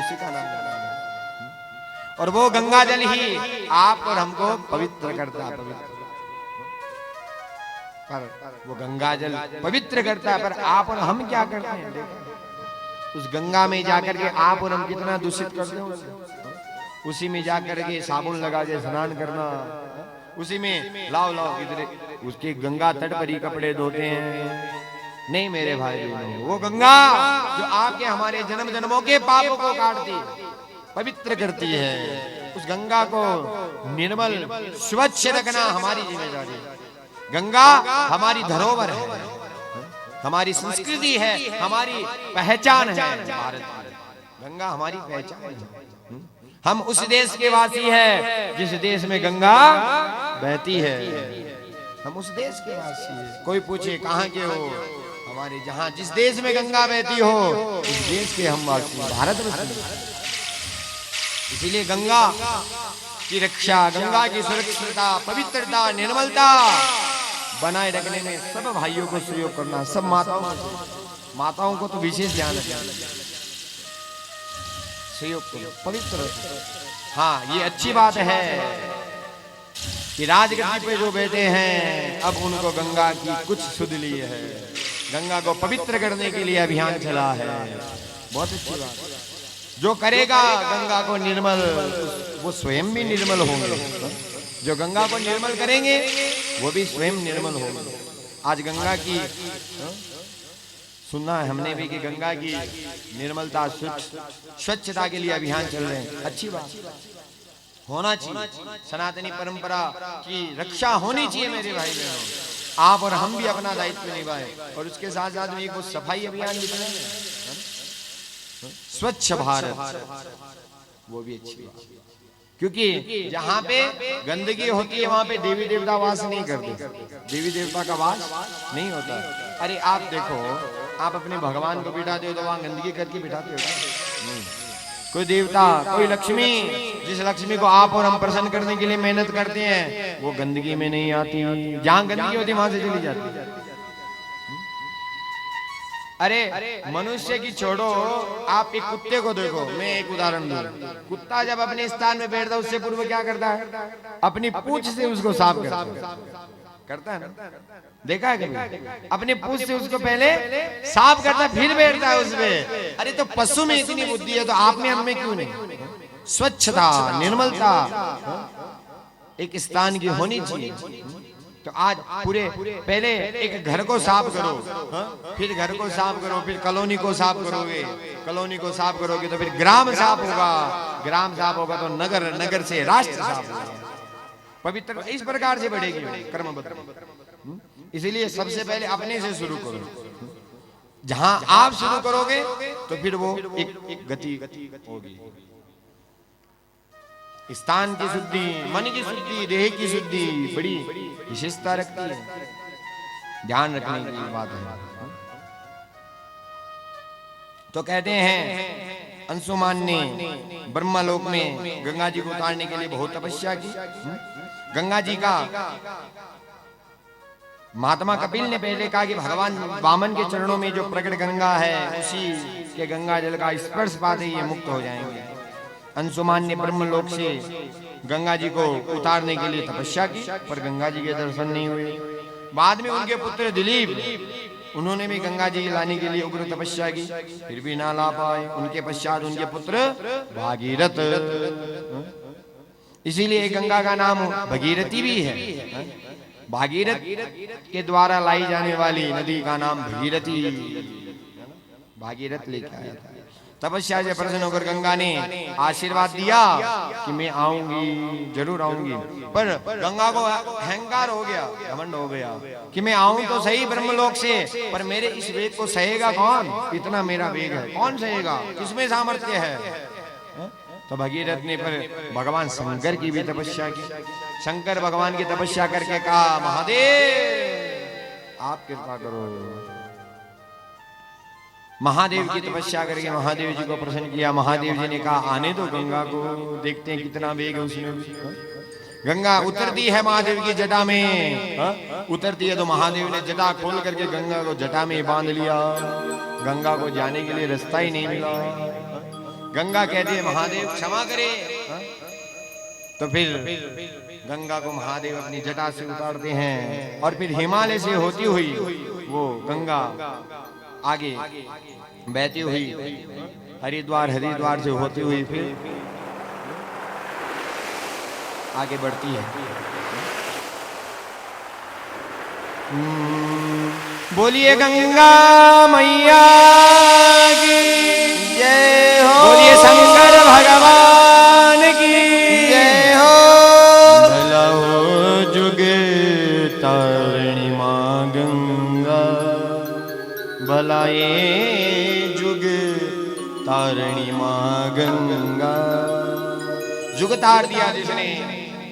उसी का नाम गंगा जल। और वो गंगा जल ही आप और हमको पवित्र करता है, पवित्र। पर वो गंगा जल पवित्र करता है, पर आप और हम क्या करते हैं? देखो उस गंगा में जाकर के आप और हम कितना दूषित करते हो। उसी में जाकर के साबुन लगा के स्नान करना, उसी में लाओ लाओ इधर उसके गंगा तट पर ही कपड़े धोते हैं। नहीं मेरे भाई, वो गंगा जो आपके हमारे जन्म जन्मों के पापों को काटती है, पवित्र करती है, उस गंगा को निर्मल स्वच्छ रखना हमारी जिम्मेदारी है। गंगा हमारी धरोहर है, हमारी संस्कृति है, हमारी पहचान है। भारत में गंगा हमारी पहचान है। हम उस देश के वासी हैं जिस देश में गंगा बहती है। हम उस देश के वासी हैं। कोई पूछे कहाँ के हो, हमारे जहाँ जिस देश में गंगा बहती हो उस देश के हम वासी, भारत में। इसीलिए गंगा की रक्षा, गंगा की सुरक्षितता, पवित्रता, निर्मलता बनाए रखने में सब भाइयों को सहयोग करना, सब माताओं को तो विशेष ध्यान रखना, सहयोग करो, पवित्र। हाँ ये अच्छी बात है कि राजगद्दी पे जो बैठे हैं अब उनको गंगा की कुछ सुध ली है, गंगा को पवित्र करने के लिए अभियान चला है। बहुत अच्छी बात है। जो करेगा गंगा को निर्मल, वो स्वयं भी निर्मल होंगे। जो गंगा को निर्मल करेंगे वो भी स्वयं निर्मल होंगे। आज गंगा की सुनना है हमने भी कि गंगा की निर्मलता, स्वच्छता के लिए अभियान चल रहे हैं। अच्छी बात होना चाहिए, सनातनी परंपरा की रक्षा होनी चाहिए मेरे भाई बहनों। आप और हम भी अपना दायित्व निभाएं और उसके साथ साथ में एक वो सफाई अभियान भी चलेंगे, स्वच्छ भारत, वो भी अच्छी बात। क्योंकि जहाँ पे गंदगी होती है वहां पे देवी देवता वास नहीं करते, देवी देवता का वास नहीं होता। अरे आप देखो, आप अपने भगवान को बिठाते हो तो वहां गंदगी करके बिठाते हो नहीं। कोई देवता, कोई लक्ष्मी, जिस लक्ष्मी को आप और हम प्रसन्न करने के लिए मेहनत करते हैं वो गंदगी में नहीं आती, जहां गंदगी होती है वहां से चली जाती। अरे मनुष्य की छोड़ो, आप एक कुत्ते को देखो, मैं एक उदाहरण दूं। कुत्ता जब अपने स्थान में बैठता है उससे पूर्व क्या करता है? अपनी पूंछ से उसको साफ करता है ना? देखा है कभी? अपनी पूंछ से उसको पहले साफ करता है फिर बैठता है उसमें। अरे तो पशु में इतनी बुद्धि है तो आप में, हम में क्यों नहीं? स्वच्छता, निर्मलता एक स्थान की होनी चाहिए। तो आज पूरे पहले एक घर को साफ करो, फिर घर को साफ करो, फिर कॉलोनी को साफ करोगे, कॉलोनी को साफ करोगे तो फिर ग्राम साफ होगा, ग्राम साफ होगा तो नगर, नगर से राष्ट्र साफ होगा। पवित्र इस प्रकार से बढ़ेगी कर्मबद्ध। इसीलिए सबसे पहले अपने से शुरू करो। जहां आप शुरू करोगे तो फिर वो एक गति होगी। स्थान की शुद्धि, मन की शुद्धि, देह की शुद्धि बड़ी विशेषता रखती है, ध्यान रखने की बात है। तो कहते हैं अंशुमान ने ब्रह्मलोक में गंगा जी को उतारने के लिए बहुत तपस्या की। गंगा जी का महात्मा कपिल ने पहले कहा कि भगवान वामन के चरणों में जो प्रकट गंगा है उसी के गंगा जल का स्पर्श पाते ही ये मुक्त हो जाएंगे। अंशुमान ने ब्रह्मलोक से गंगा जी को उतारने के लिए तपस्या की, पर गंगा जी के दर्शन नहीं हुए। बाद में उनके पुत्र दिलीप, उन्होंने भी गंगा जी लाने के लिए उग्र तपस्या की, फिर भी ना ला पाए। उनके पश्चात उनके पुत्र भागीरथ, इसीलिए गंगा का नाम भगीरथी भी है। भागीरथ के द्वारा लाई जाने वाली नदी का नाम भगीरथी, भागीरथ लेके आया था। तपस्या से प्रसन्न होकर गंगा ने आशीर्वाद दिया कि मैं आऊंगी, जरूर आऊंगी। पर गंगा को अहंकार हो गया, घमंड हो गया कि मैं आऊं तो सही ब्रह्मलोक से, पर मेरे इस वेग को सहेगा कौन? इतना मेरा वेग है, कौन सहेगा? किसमें सामर्थ्य है? तो भगीरथ ने पर भगवान शंकर की भी तपस्या की। शंकर भगवान की तपस्या करके कहा, महादेव आप कृपा करो। महादेव की तपस्या करके महादेव जी को प्रसन्न किया। महादेव जी ने कहा, आने दो गंगा को, देखते हैं कितना वेग है उसमें। गंगा उतरती है महादेव की जटा में, उतरती है तो महादेव ने जटा खोल करके गंगा को जटा में बांध लिया। गंगा को जाने के लिए रास्ता ही नहीं मिला। गंगा कहती है महादेव क्षमा करे। तो फिर गंगा को महादेव अपनी जटा से उतारते हैं और फिर हिमालय से होती हुई वो गंगा आगे बहती हुई हरिद्वार से होती हुई फिर आगे बढ़ती है। बोलिए गंगा मैया की जय हो, बोलिए शंकर भगवान की जय हो। भला हो जुग तारिणी मां गंगा, भला ये जुग तारिणी मां गंगा। जुग तार दिया जिसने,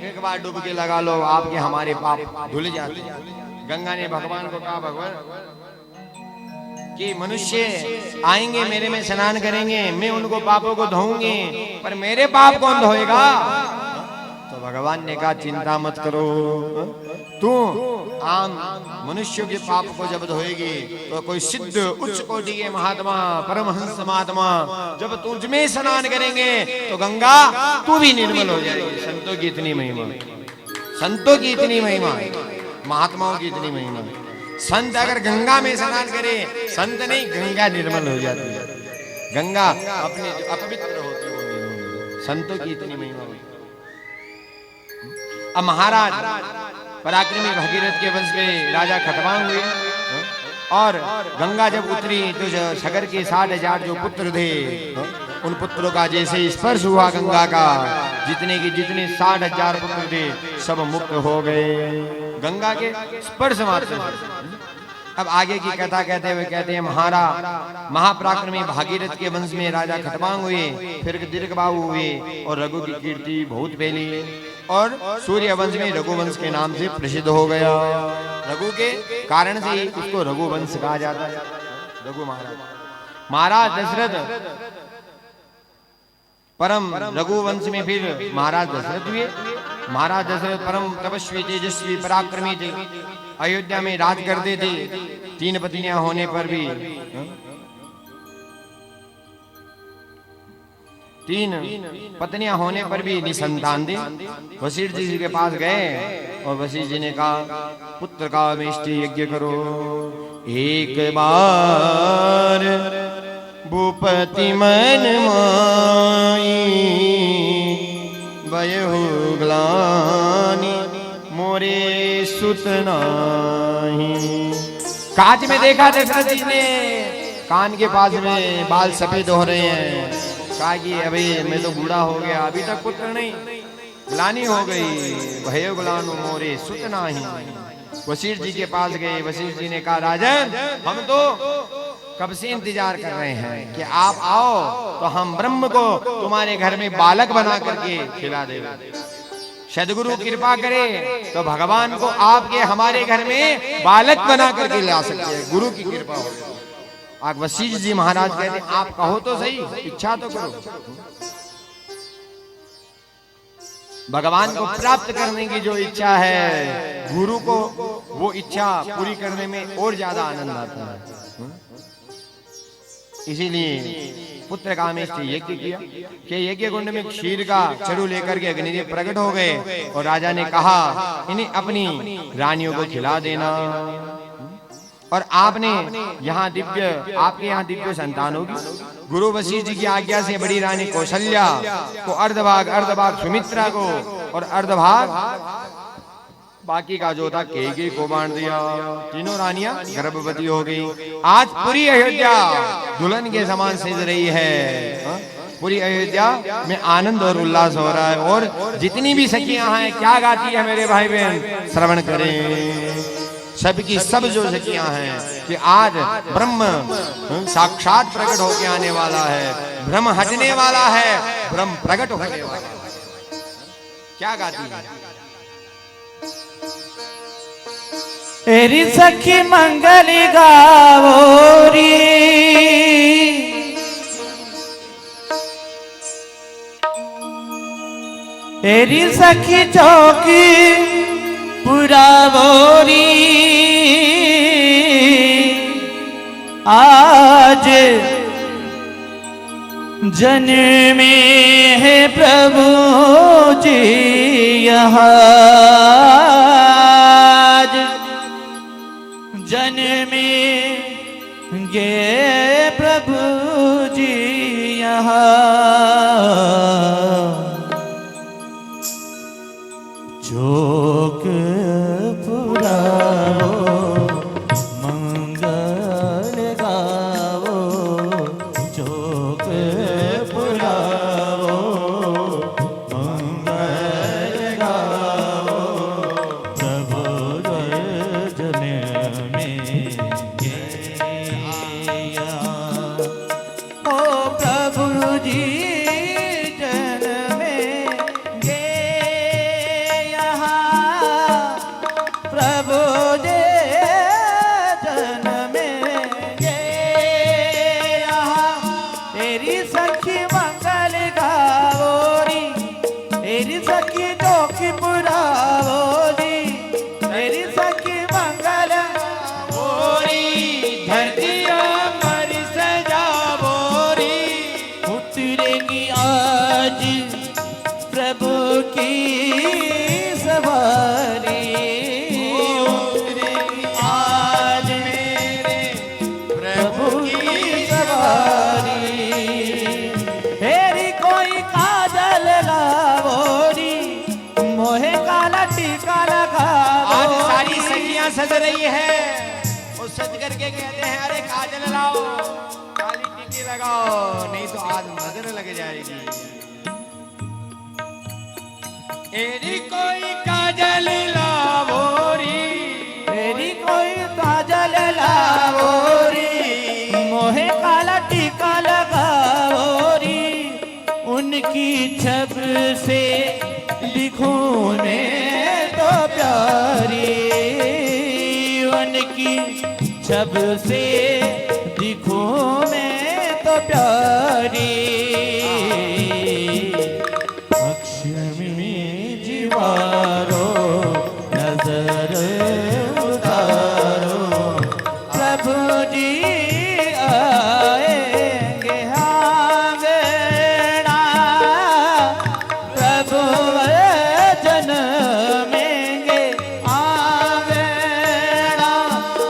एक बार डुबकी लगा लो आपके हमारे पाप धुल जाते। गंगा ने भगवान को कहा भगवान कि मनुष्य आएंगे मेरे में स्नान करेंगे, मैं उनको पापों को धोऊंगी, पर मेरे पाप कौन धोएगा? तो भगवान ने कहा चिंता मत करो, तू आम मनुष्यों के पाप को जब धोएगी तो कोई सिद्ध उच्च कोटि के महात्मा परमहंस महात्मा जब तुझ में स्नान करेंगे तो गंगा तू भी निर्मल हो जाएगी। संतों की इतनी महिमा, संतों की इतनी महिमा, महात्माओं की इतनी महिमा। संत अगर गंगा में स्नान करे, संत नहीं गंगा निर्मल हो जाती है। गंगा अपने जो अपवित्र होती है, संतों की इतनी महिमा। अब महाराज पराक्रमी भगीरथ के वंश में राजा खटवांग हुए और गंगा जब उतरी तो सगर के 60,000 जो पुत्र थे उन पुत्रों का जैसे स्पर्श हुआ गंगा का, जितने 60,000 पुत्र थे सब मुक्त हो गए गंगा के स्पर्श मात्र। अब आगे की कथा कहते हुए कहते हैं महापराक्रमी भागीरथ के वंश में राजा खटवांग हुए, फिर दीर्घबाहु हुए और रघु की कीर्ति बहुत फैली और सूर्य वंश में रघुवंश के नाम से प्रसिद्ध हो गया। रघु के कारण से ही उसको रघुवंश कहा जाता है। रघु महाराज दशरथ परम रघुवंश में फिर महाराज दशरथ हुए। महाराज दशरथ परम तपस्वी तेजस्वी पराक्रमी थे, अयोध्या में राज करते थे। 3 पत्नियां होने पर भी 3 पत्नियां होने पर भी निसंतान थे। वशिष्ठ जी के पास गए और वशिष्ठ जी ने कहा पुत्र का अभिष्टि यज्ञ करो। एक बार भूपति मन माई बयहु ग्लानि मोरे सुत नाही। कांच में देखा दशरथ जी ने, कान के पास में बाल सफेद हो रहे हैं। कहा कि अभी मैं तो बूढ़ा हो गया, अभी तक पुत्र नहीं, ग्लानि हो गई। भयो ग्लानु मोरे सुत नाही। वशिष्ठ जी के पास गए। वशिष्ठ जी ने कहा राजन हम तो कब से इंतजार कर रहे हैं कि आप आओ तो हम ब्रह्म को तुम्हारे घर में बालक बना करके खिला देंगे। सदगुरु कृपा करे तो भगवान को आपके हमारे घर में बालक बना करके ला सकते हैं, गुरु की कृपा हो। आप वशिष्ठ जी महाराज कहते हैं आप कहो तो सही, इच्छा तो करो। भगवान को प्राप्त करने की जो इच्छा है, गुरु को वो इच्छा पूरी करने में और ज्यादा आनंद आता है। इसीलिए पुत्र कामेष्टि यज्ञ किया कि यज्ञ कुंड में क्षीर का चरु लेकर के अग्निदेव प्रकट हो गए और राजा ने कहा इन्हें अपनी रानियों को खिला देना। और आपने यहाँ आपके यहाँ दिव्य संतान होगी। गुरु वशिष्ठ जी की आज्ञा से बड़ी रानी कौशल्या को अर्धभाग सुमित्रा को और अर्धभाग बाकी का जो था केकई को बांट दिया। तीनों रानियां गर्भवती हो गई। आज पूरी अयोध्या दुल्हन के समान सज रही है। पूरी अयोध्या में आनंद और उल्लास हो रहा है। और जितनी भी सखियां हैं क्या गाती है मेरे भाई बहन, श्रवण करें। सबकी सब जो सखियां हैं कि आज ब्रह्म साक्षात प्रकट होके आने वाला है, ब्रह्म हटने वाला है, ब्रह्म प्रकट होने वाला है। क्या गाती है? एरी सखी मंगली गावोरी, एरी सखी चौकी पुरावोरी। आज जन्मे है प्रभु जी यहाँ, जन्मे गे प्रभु जी यहाँ, चौक पुराओ मंगल गाओ, चौक पुराओ मंगल गाओ, प्रभु दर्शन में गया। ओ प्रभु जी सज रही है, और सज करके कहते हैं अरे काजल लाओ, काली टिक्की लगाओ, नहीं तो आज नजर लग जाएगी। एरी कोई काजल लावोरी, एरी कोई काजल लावोरी, मोहे काला टीका लगाओरी, उनकी छब से दिखूं मैं तो प्यारी, उनकी छब से दिखूं मैं तो प्यारी, लक्ष्मी जीवारो नजर उतारो, प्रभु जी आएंगे आंगना, प्रभु जन्मेंगे आंगना,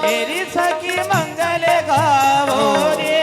तेरी सखी मंगल गाओ रे।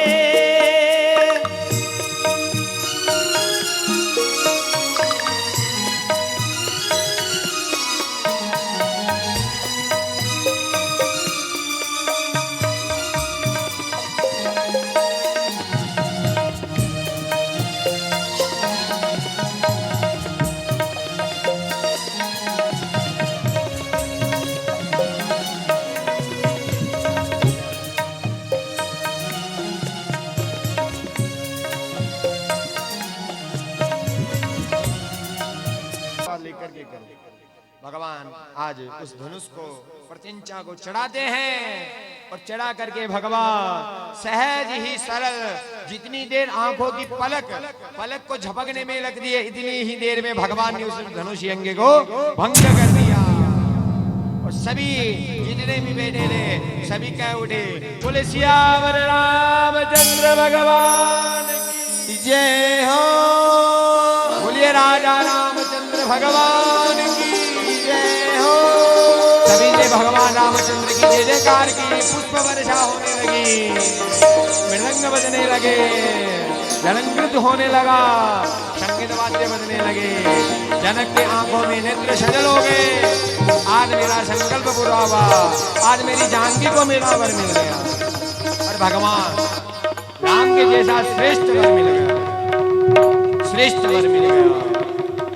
लेकर के भगवान आज उस धनुष को प्रत्यंचा को चढ़ाते हैं, और चढ़ा करके भगवान सहज ही सरल, जितनी देर आंखों की पलक को झपकने में लगती है, इतनी ही देर में भगवान ने उस धनुष यज्ञ को भंग कर दिया, और सभी जितने भी बैठे थे सभी कह उठे, बोले सियावर रामचंद्र भगवान की जय हो, बोलिए राजा रामचंद्र भगवान की जय हो। सभी ने भगवान रामचंद्र की जय जयकार की, पुष्प वर्षा होने लगी, मृदंग बजने लगे, जनंकृत होने लगा, संगीत वाद्य बजने लगे, जनक के आंखों में नेत्र सजल हो गए, आज मेरा संकल्प पूरा हुआ, आज मेरी जानकी को मेरा वर मिल गया, और भगवान राम के जैसा श्रेष्ठ वर मिल गया, श्रेष्ठ वर मिल गया।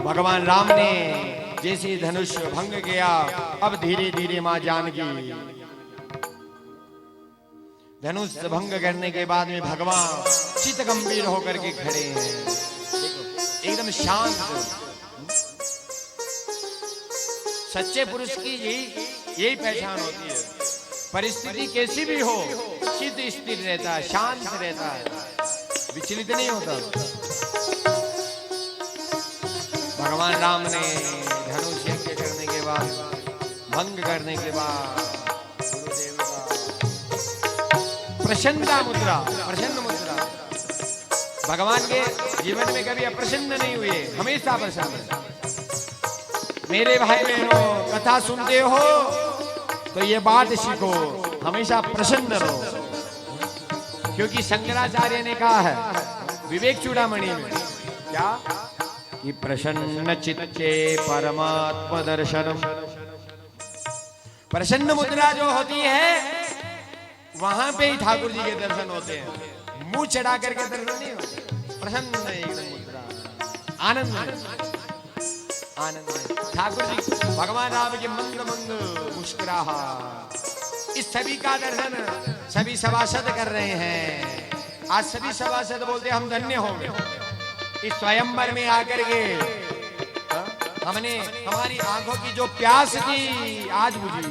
भगवान राम ने जैसे धनुष भंग किया, अब धीरे धीरे मां जानकी धनुष भंग करने के बाद में भगवान चित गंभीर होकर के खड़े हैं, एकदम शांत। सच्चे पुरुष की यही पहचान होती है, परिस्थिति कैसी भी हो चित स्थिर रहता है, शांत रहता है, विचलित नहीं होता। भगवान राम ने धनुष यज्ञ करने के बाद, भंग करने के बाद गुरुदेव का प्रसन्न मुद्रा भगवान के जीवन में कभी अप्रसन्न नहीं हुए, हमेशा प्रसन्न। मेरे भाई बहनों, कथा सुनते हो तो ये बात सीखो, हमेशा प्रसन्न रहो, क्योंकि शंकराचार्य ने कहा है विवेक चूड़ामणि में क्या कि प्रसन्न चित्ते परमात्मा दर्शनम। प्रसन्न मुद्रा जो होती है वहां पे ही ठाकुर जी के दर्शन होते हैं, मुंह चढ़ा करके दर्शन नहीं होते। प्रसन्न एकदम मुद्रा, आनंद आनंद। ठाकुर जी भगवान राम के मंद मंद मुस्कुराहट, इस सभी का दर्शन सभी सभासद कर रहे हैं। आज सभी सभासद बोलते हम धन्य होंगे इस स्वयंवर में आकर के। हमने हमारी आंखों की जो प्यास थी आज बुझी,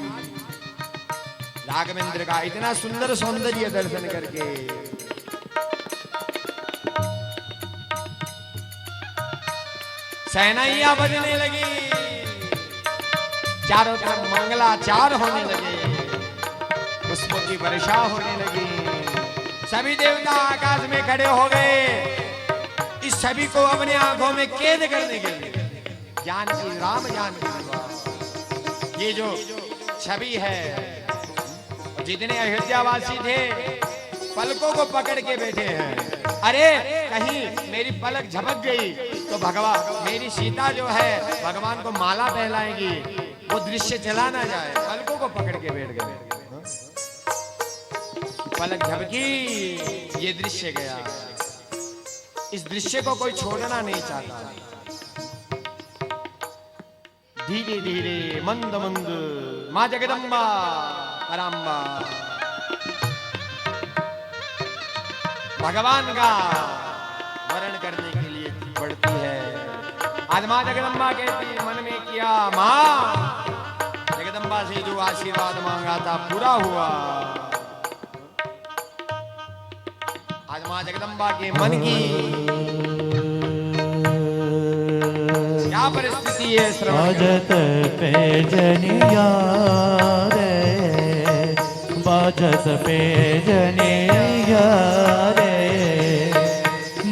राघवेंद्र का इतना सुंदर सौंदर्य दर्शन करके। सहनाइयां बजने लगी, चारों तरफ मंगलाचार होने लगे, पुष्पों की वर्षा होने लगी, सभी देवता आकाश में खड़े हो गए इस छवि को अपने आंखों में कैद करने के लिए। जानकी राम जानकी, ये जो छवि है, जितने अयोध्यावासी थे पलकों को पकड़ के बैठे हैं। अरे कहीं मेरी पलक झपक गई तो भगवान मेरी सीता जो है भगवान को माला पहनाएगी, वो दृश्य चला ना जाए, पलकों को पकड़ के बैठ गए। पलक झपकी, ये दृश्य गया, इस दृश्य को कोई छोड़ना नहीं चाहता। धीरे धीरे मंद मंद मां जगदम्बा पराम्बा भगवान का वर्ण करने के लिए बढ़ती है। आज मां जगदम्बा कहती मन में किया, मां जगदम्बा से जो आशीर्वाद मांगा था पूरा हुआ। आज मां जगदम्बा के मन की क्या परिस्थिति है? बाजत पे जनिया रे, बाजत पे जनिया रे,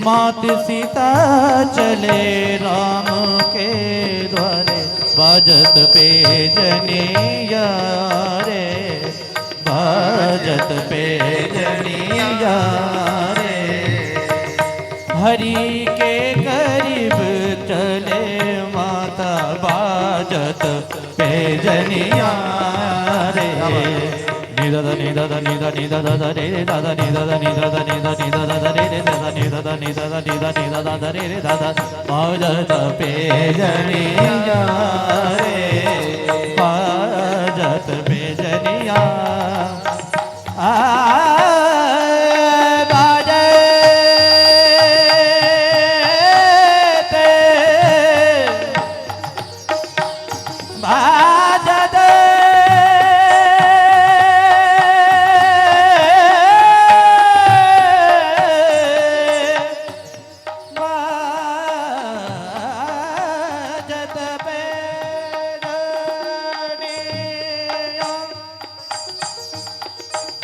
मात सीता चले राम के द्वारे। बाजत पे जनिया रे, बाजत पे जनिया रे, हरि के करीब चले माता। बाजत पे जनिया रे, निदा निदा निदा निदा दा रे दादा निदा निदा निदा निदा दा रे दादा निदा निदा निदा निदा दा रे दादा। बाजत पे जनिया रे, बाजत पे जनिया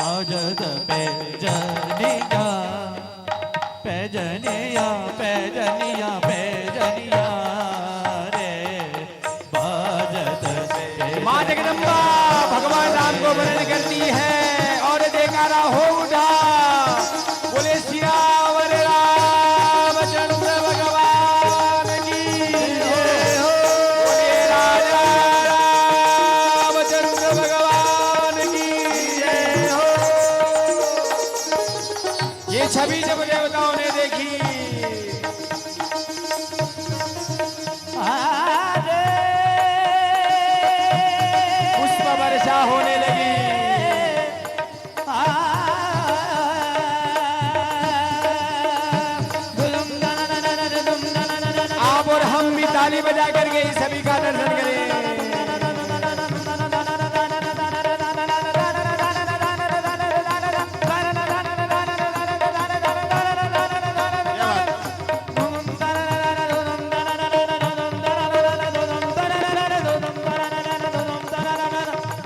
बाजत पे जनिया, पे जनिया, पे जनिया, पे जनिया रे, बाजत पे। मां जगदम्बा भगवान राम को वर्ण करती है और जयकारा हो उठा, बोले श्री राम रामचंद्र भगवान की जय हो, बोले राजा रामचंद्र भगवान की जय हो। ये छवि जब देवताओं ने देखी, पुष्प वर्षा होने लगी। आप और हम भी ताली बजा करके इस सभी का दर्शन करें।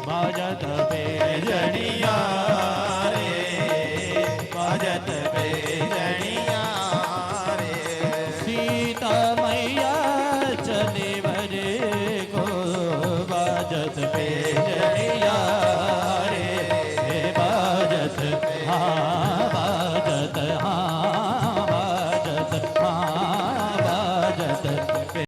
बाजत पे जनिया रे, बाजत पे जनिया सीता मैया चले वरे को बाजत पे